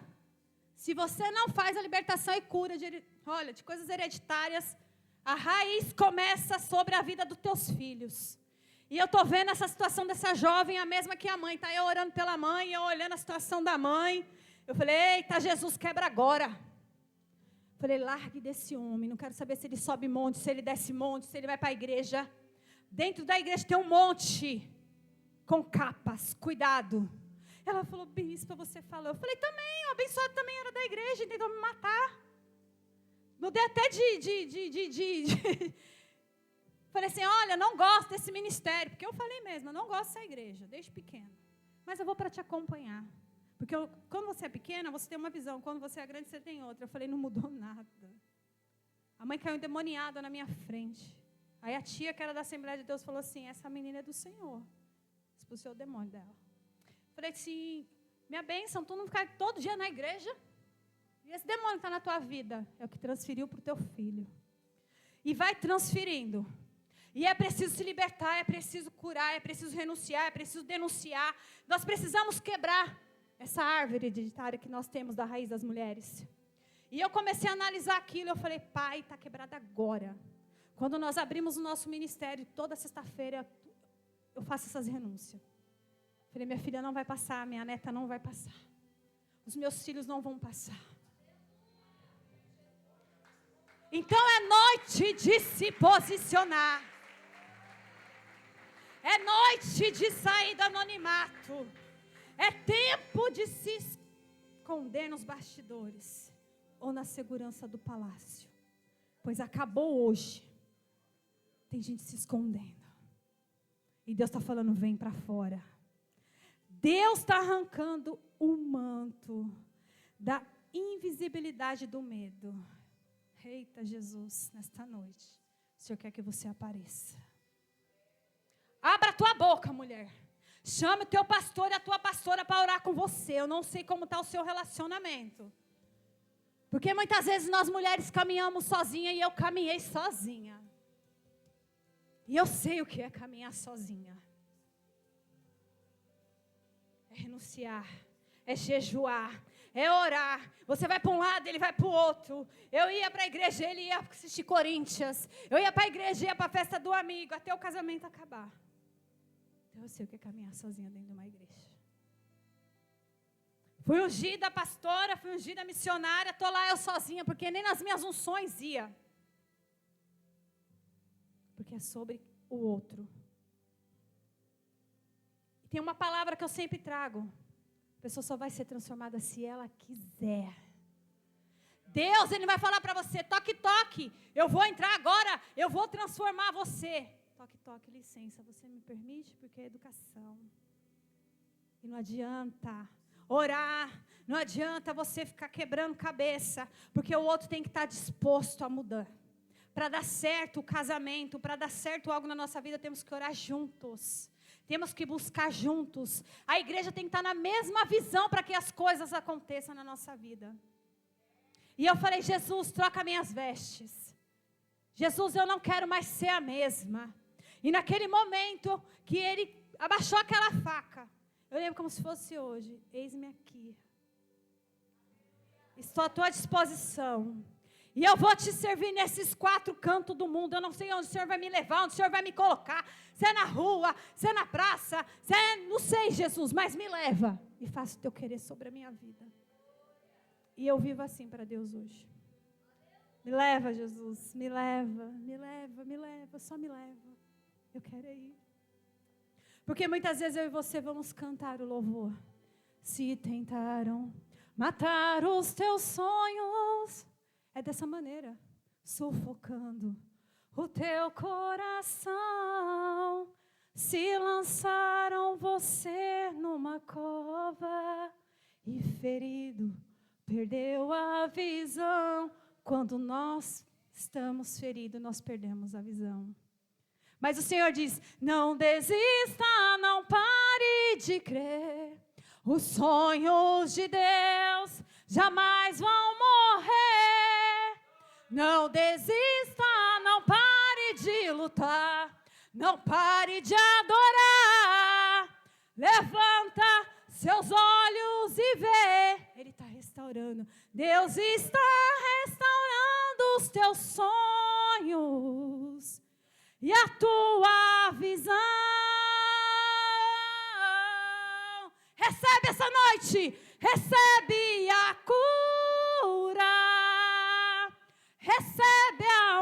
Se você não faz a libertação e cura de coisas hereditárias, a raiz começa sobre a vida dos teus filhos. E eu estou vendo essa situação dessa jovem, a mesma que a mãe. Está eu orando pela mãe, eu olhando a situação da mãe. Eu falei, eita, Jesus, quebra agora. Eu falei, largue desse homem, não quero saber se ele sobe monte, se ele desce monte, se ele vai para a igreja. Dentro da igreja tem um monte com capas, cuidado. Ela falou, bispa, você falou. Eu falei, também, o abençoado também era da igreja, tentou me matar. Mudei até Falei assim, olha, não gosto desse ministério. Porque eu falei mesmo, eu não gosto dessa igreja, desde pequena. Mas eu vou para te acompanhar. Porque quando você é pequena, você tem uma visão. Quando você é grande, você tem outra. Eu falei, não mudou nada. A mãe caiu endemoniada na minha frente. Aí a tia, que era da Assembleia de Deus, falou assim, essa menina é do Senhor. Expulsou o demônio dela. Falei assim, minha bênção, tu não ficar todo dia na igreja? E esse demônio que está na tua vida é o que transferiu para o teu filho. E vai transferindo. E é preciso se libertar, é preciso curar, é preciso renunciar, é preciso denunciar. Nós precisamos quebrar essa árvore hereditária que nós temos da raiz das mulheres. E eu comecei a analisar aquilo, eu falei, pai, está quebrado agora. Quando nós abrimos o nosso ministério, toda sexta-feira, eu faço essas renúncias. Falei, minha filha não vai passar, minha neta não vai passar. Os meus filhos não vão passar. Então é noite de se posicionar. É noite de sair do anonimato. É tempo de se esconder nos bastidores ou na segurança do palácio. Pois acabou hoje. Tem gente se escondendo. E Deus está falando, vem para fora. Deus está arrancando o manto da invisibilidade do medo. Eita, Jesus, nesta noite, o Senhor quer que você apareça. Abra a tua boca, mulher. Chame o teu pastor e a tua pastora para orar com você. Eu não sei como está o seu relacionamento. Porque muitas vezes nós mulheres caminhamos sozinha e eu caminhei sozinha. E eu sei o que é caminhar sozinha. É renunciar, é jejuar, é orar. Você vai para um lado, ele vai para o outro. Eu ia para a igreja, ele ia assistir Corinthians. Eu ia para a igreja, ia para a festa do amigo, até o casamento acabar. Então eu sei o que é caminhar sozinha dentro de uma igreja. Fui ungida pastora, fui ungida missionária, estou lá eu sozinha, porque nem nas minhas unções ia. Porque é sobre o outro. E tem uma palavra que eu sempre trago. A pessoa só vai ser transformada se ela quiser. Deus, Ele vai falar para você, toque, toque. Eu vou entrar agora, eu vou transformar você. Toque, toque, licença, você me permite? Porque é educação. E não adianta orar, não adianta você ficar quebrando cabeça, porque o outro tem que estar disposto a mudar. Para dar certo o casamento, para dar certo algo na nossa vida, temos que orar juntos. Temos que buscar juntos. A igreja tem que estar na mesma visão para que as coisas aconteçam na nossa vida. E eu falei, Jesus, troca minhas vestes. Jesus, eu não quero mais ser a mesma. E naquele momento que ele abaixou aquela faca, eu lembro como se fosse hoje. Eis-me aqui. Estou à tua disposição. E eu vou te servir nesses 4 cantos do mundo. Eu não sei onde o Senhor vai me levar, onde o Senhor vai me colocar. Se é na rua, se é na praça, se é... Não sei, Jesus, mas me leva. E faça o teu querer sobre a minha vida. E eu vivo assim para Deus hoje. Me leva, Jesus. Me leva, me leva, me leva. Só me leva. Eu quero ir. Porque muitas vezes eu e você vamos cantar o louvor. Se tentaram matar os teus sonhos... É dessa maneira, sufocando o teu coração. Se lançaram você numa cova e ferido, perdeu a visão. Quando nós estamos feridos, nós perdemos a visão. Mas o Senhor diz, não desista, não pare de crer. Os sonhos de Deus jamais vão morrer. Não desista, não pare de lutar, não pare de adorar. Levanta seus olhos e vê. Ele está restaurando. Deus está restaurando os teus sonhos e a tua visão. Recebe essa noite, recebe a cura. Recebe a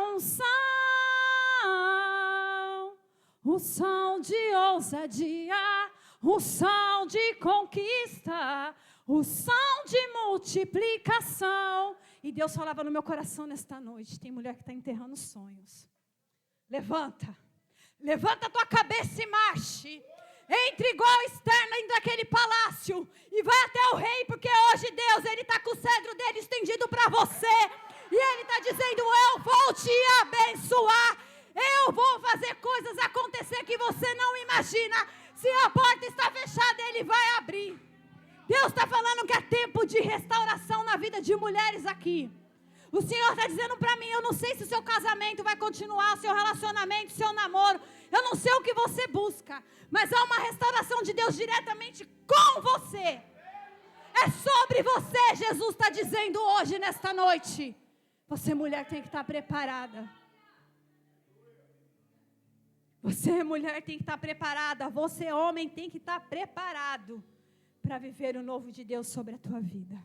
unção de ousadia, unção de conquista, unção de multiplicação. E Deus falava no meu coração nesta noite, tem mulher que está enterrando sonhos. Levanta. Levanta a tua cabeça e marche. Entre igual externo dentro daquele palácio. E vai até o rei, porque hoje Deus, Ele está com o cedro dele estendido para você. E Ele está dizendo, eu vou te abençoar. Eu vou fazer coisas acontecer que você não imagina. Se a porta está fechada, Ele vai abrir. Deus está falando que é tempo de restauração na vida de mulheres aqui. O Senhor está dizendo para mim, eu não sei se o seu casamento vai continuar, o seu relacionamento, o seu namoro. Eu não sei o que você busca, mas há uma restauração de Deus diretamente com você. É sobre você, Jesus está dizendo hoje, nesta noite. Você, mulher, tem que estar preparada. Você, mulher, tem que estar preparada. Você, homem, tem que estar preparado para viver o novo de Deus sobre a tua vida.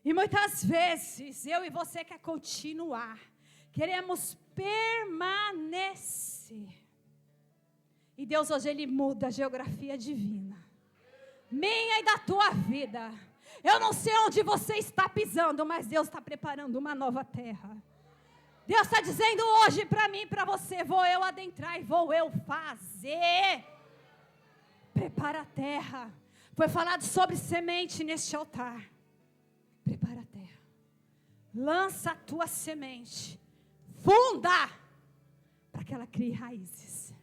E muitas vezes, eu e você quer continuar. Queremos permanecer. E Deus hoje, Ele muda a geografia divina. Minha e da tua vida. Eu não sei onde você está pisando, mas Deus está preparando uma nova terra. Deus está dizendo hoje para mim e para você, vou eu adentrar e vou eu fazer. Prepara a terra. Foi falado sobre semente neste altar. Prepara a terra. Lança a tua semente. Funda. Para que ela crie raízes.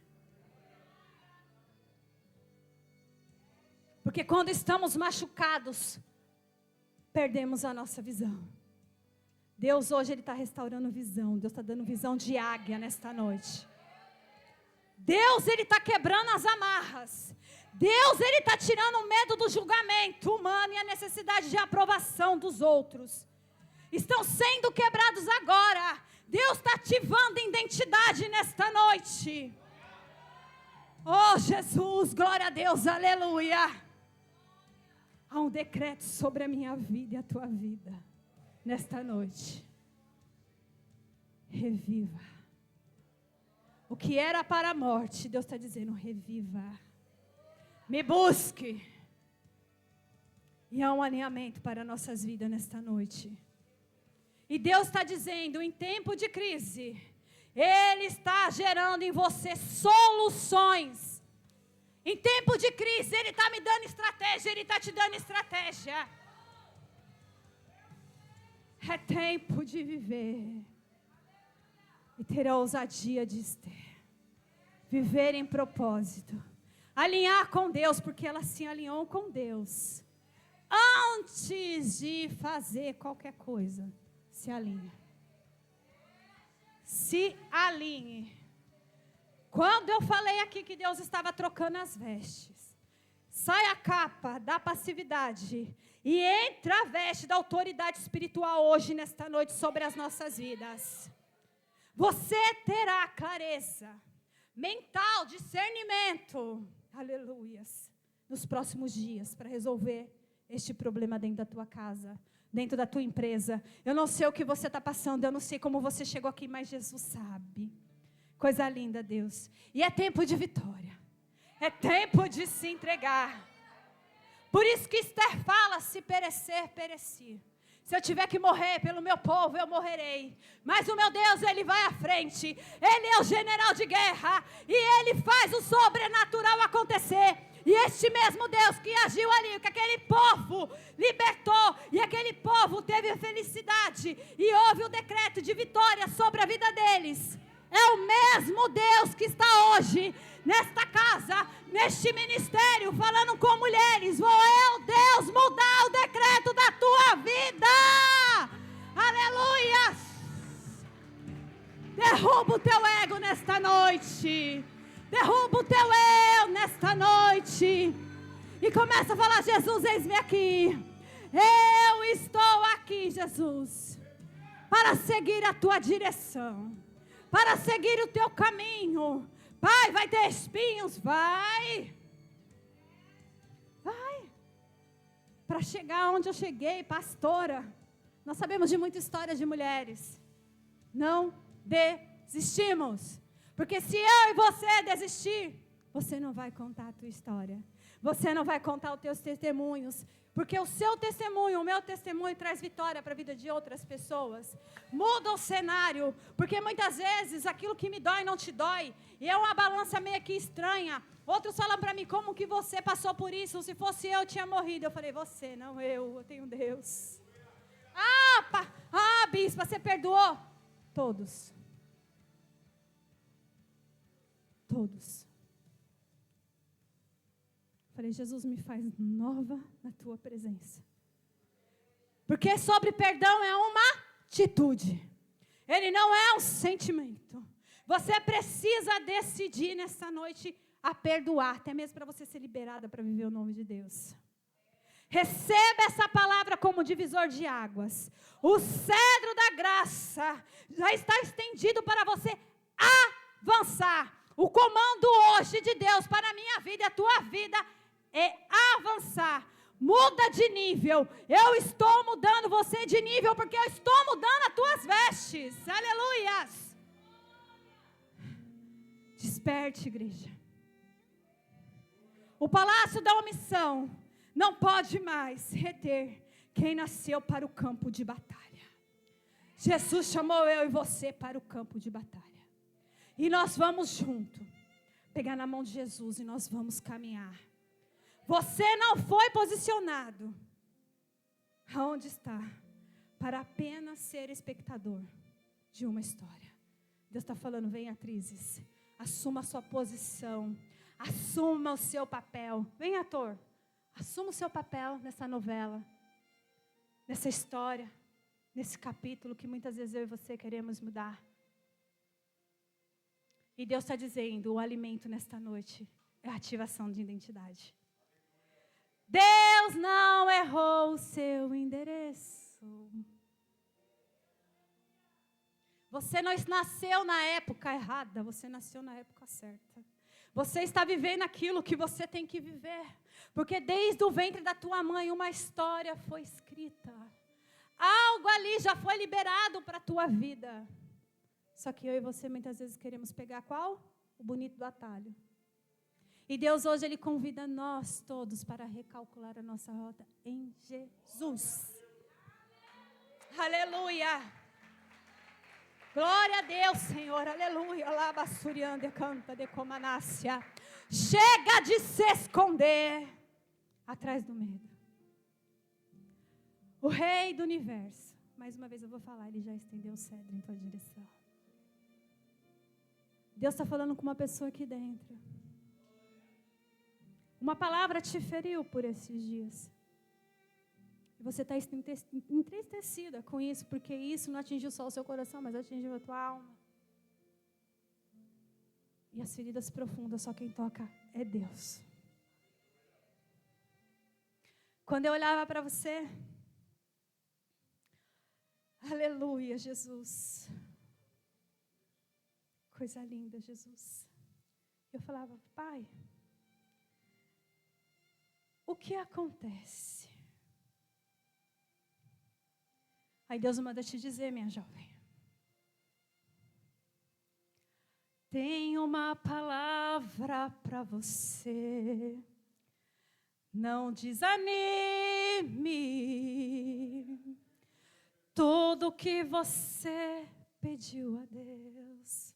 Porque quando estamos machucados, perdemos a nossa visão. Deus hoje, Ele está restaurando visão. Deus está dando visão de águia nesta noite. Deus, Ele está quebrando as amarras. Deus, Ele está tirando o medo do julgamento humano e a necessidade de aprovação dos outros. Estão sendo quebrados agora. Deus está ativando identidade nesta noite. Oh Jesus, glória a Deus, aleluia. Há um decreto sobre a minha vida e a tua vida. Nesta noite. Reviva. O que era para a morte, Deus está dizendo, reviva. Me busque. E há um alinhamento para nossas vidas nesta noite. E Deus está dizendo, em tempo de crise, Ele está gerando em você soluções. Em tempo de crise, Ele está me dando estratégia, Ele está te dando estratégia. É tempo de viver. E ter a ousadia de Esther. Viver em propósito. Alinhar com Deus, porque ela se alinhou com Deus. Antes de fazer qualquer coisa, se alinhe. Se alinhe. Quando eu falei aqui que Deus estava trocando as vestes, sai a capa da passividade e entra a veste da autoridade espiritual hoje, nesta noite, sobre as nossas vidas. Você terá clareza mental, discernimento, aleluias, nos próximos dias, para resolver este problema dentro da tua casa, dentro da tua empresa. Eu não sei o que você está passando, eu não sei como você chegou aqui, mas Jesus sabe. Coisa linda, Deus. E é tempo de vitória. É tempo de se entregar. Por isso que Esther fala, se perecer, pereci. Se eu tiver que morrer pelo meu povo, eu morrerei. Mas o meu Deus, Ele vai à frente. Ele é o general de guerra. E Ele faz o sobrenatural acontecer. E este mesmo Deus que agiu ali, que aquele povo libertou. E aquele povo teve felicidade. E houve o decreto de vitória sobre a vida deles. É o mesmo Deus que está hoje nesta casa, neste ministério, falando com mulheres. Vou eu, Deus, mudar o decreto da tua vida. Aleluia. Derruba o teu ego nesta noite. Derruba o teu eu nesta noite. E começa a falar, Jesus, eis-me aqui. Eu estou aqui, Jesus, para seguir a tua direção. Para seguir o teu caminho. Pai, vai ter espinhos? Vai. Vai. Para chegar onde eu cheguei, pastora. Nós sabemos de muita história de mulheres. Não desistimos. Porque se eu e você desistir, você não vai contar a tua história. Você não vai contar os teus testemunhos, porque o seu testemunho, o meu testemunho traz vitória para a vida de outras pessoas. Muda o cenário, porque muitas vezes aquilo que me dói não te dói. E é uma balança meio que estranha. Outros falam para mim, como que você passou por isso? Se fosse eu tinha morrido. Eu falei, você, não eu tenho Deus. Bispa, você perdoou? Todos. Todos. Falei, Jesus, me faz nova na tua presença. Porque sobre perdão é uma atitude. Ele não é um sentimento. Você precisa decidir nessa noite a perdoar, até mesmo para você ser liberada para viver o nome de Deus. Receba essa palavra como divisor de águas. O cedro da graça já está estendido para você avançar. O comando hoje de Deus para a minha vida e a tua vida é avançar. Muda de nível. Eu estou mudando você de nível porque eu estou mudando as tuas vestes. Aleluias. Desperte, igreja. O palácio da omissão não pode mais reter quem nasceu para o campo de batalha. Jesus chamou eu e você para o campo de batalha. E nós vamos junto, pegar na mão de Jesus e nós vamos caminhar. Você não foi posicionado aonde está para apenas ser espectador de uma história. Deus está falando, vem atrizes, assuma a sua posição, assuma o seu papel. Vem ator, assuma o seu papel nessa novela, nessa história, nesse capítulo que muitas vezes eu e você queremos mudar. E Deus está dizendo, o alimento nesta noite é a ativação de identidade. Deus não errou o seu endereço. Você não nasceu na época errada, você nasceu na época certa. Você está vivendo aquilo que você tem que viver. Porque desde o ventre da tua mãe uma história foi escrita. Algo ali já foi liberado para a tua vida. Só que eu e você muitas vezes queremos pegar qual? O bonito do atalho. E Deus hoje Ele convida nós todos para recalcular a nossa rota em Jesus. Aleluia. Glória a Deus, Senhor. Aleluia. Labassuriande canta de comanácia. Chega de se esconder atrás do medo. O Rei do Universo. Mais uma vez eu vou falar, Ele já estendeu o cedro em tua direção. Deus está falando com uma pessoa aqui dentro. Uma palavra te feriu por esses dias. E você está entristecida com isso, porque isso não atingiu só o seu coração, mas atingiu a tua alma. E as feridas profundas, só quem toca é Deus. Quando eu olhava para você, aleluia, Jesus. Coisa linda, Jesus. Eu falava, Pai, o que acontece? Aí Deus manda te dizer, minha jovem. Tem uma palavra para você. Não desanime. Tudo que você pediu a Deus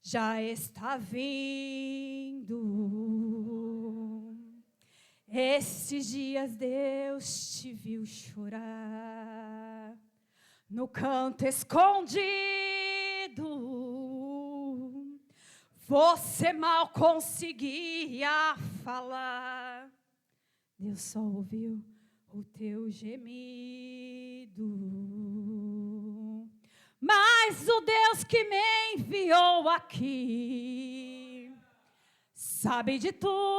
já está vindo. Esses dias Deus te viu chorar no canto escondido. Você mal conseguia falar. Deus só ouviu o teu gemido. Mas o Deus que me enviou aqui sabe de tudo.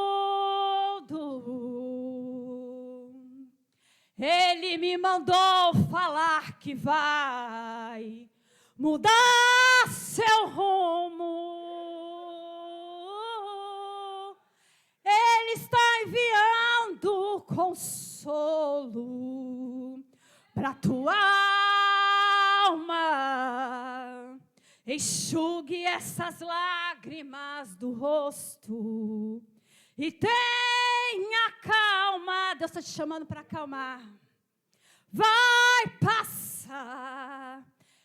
Ele me mandou falar que vai mudar seu rumo. Ele está enviando consolo para tua alma. Enxugue essas lágrimas do rosto e tenha tenha calma. Deus está te chamando para acalmar. Vai passar.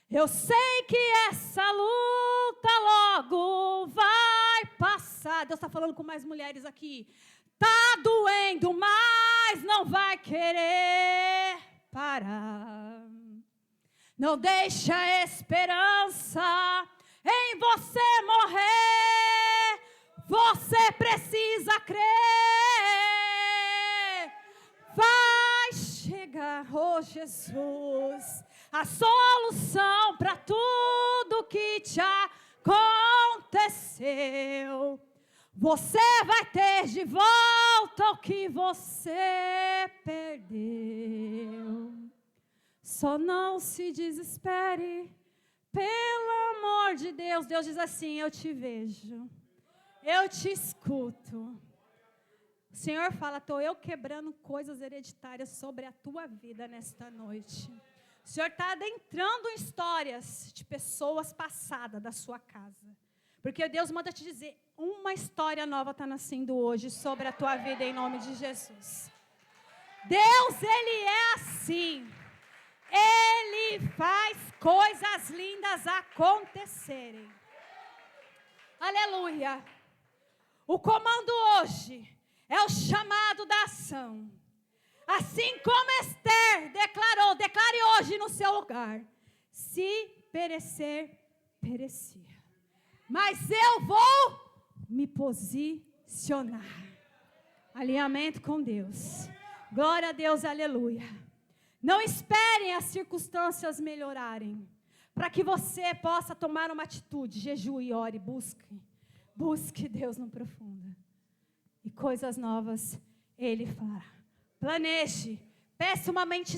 Eu sei que essa luta logo vai passar. Deus está falando com mais mulheres aqui. Tá doendo, mas não vai querer parar. Não deixe a esperança em você morrer. Você precisa crer. Vai chegar, oh Jesus, a solução para tudo que te aconteceu. Você vai ter de volta o que você perdeu. Só não se desespere, pelo amor de Deus. Deus diz assim: eu te vejo, eu te escuto. O Senhor fala: estou eu quebrando coisas hereditárias sobre a tua vida nesta noite. O Senhor está adentrando em histórias de pessoas passadas da sua casa. Porque Deus manda te dizer, uma história nova está nascendo hoje sobre a tua vida em nome de Jesus. Deus, Ele é assim. Ele faz coisas lindas acontecerem. Aleluia. O comando hoje é o chamado da ação. Assim como Esther declarou, declare hoje no seu lugar: se perecer, perecer. Mas eu vou me posicionar. Alinhamento com Deus. Glória a Deus, aleluia. Não esperem as circunstâncias melhorarem, para que você possa tomar uma atitude. Jejue, ore, busque Deus no profundo. E coisas novas Ele fará. Planeje, peça uma mente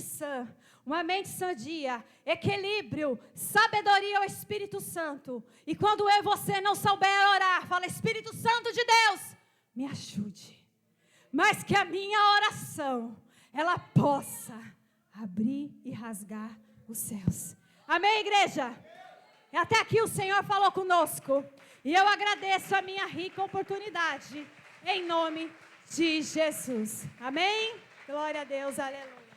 sadia, equilíbrio, sabedoria ao Espírito Santo. E quando eu e você não souber orar, fala: Espírito Santo de Deus, me ajude. Mas que a minha oração, ela possa abrir e rasgar os céus. Amém, igreja? Até aqui o Senhor falou conosco. E eu agradeço a minha rica oportunidade, em nome de Jesus. Amém? Glória a Deus, aleluia.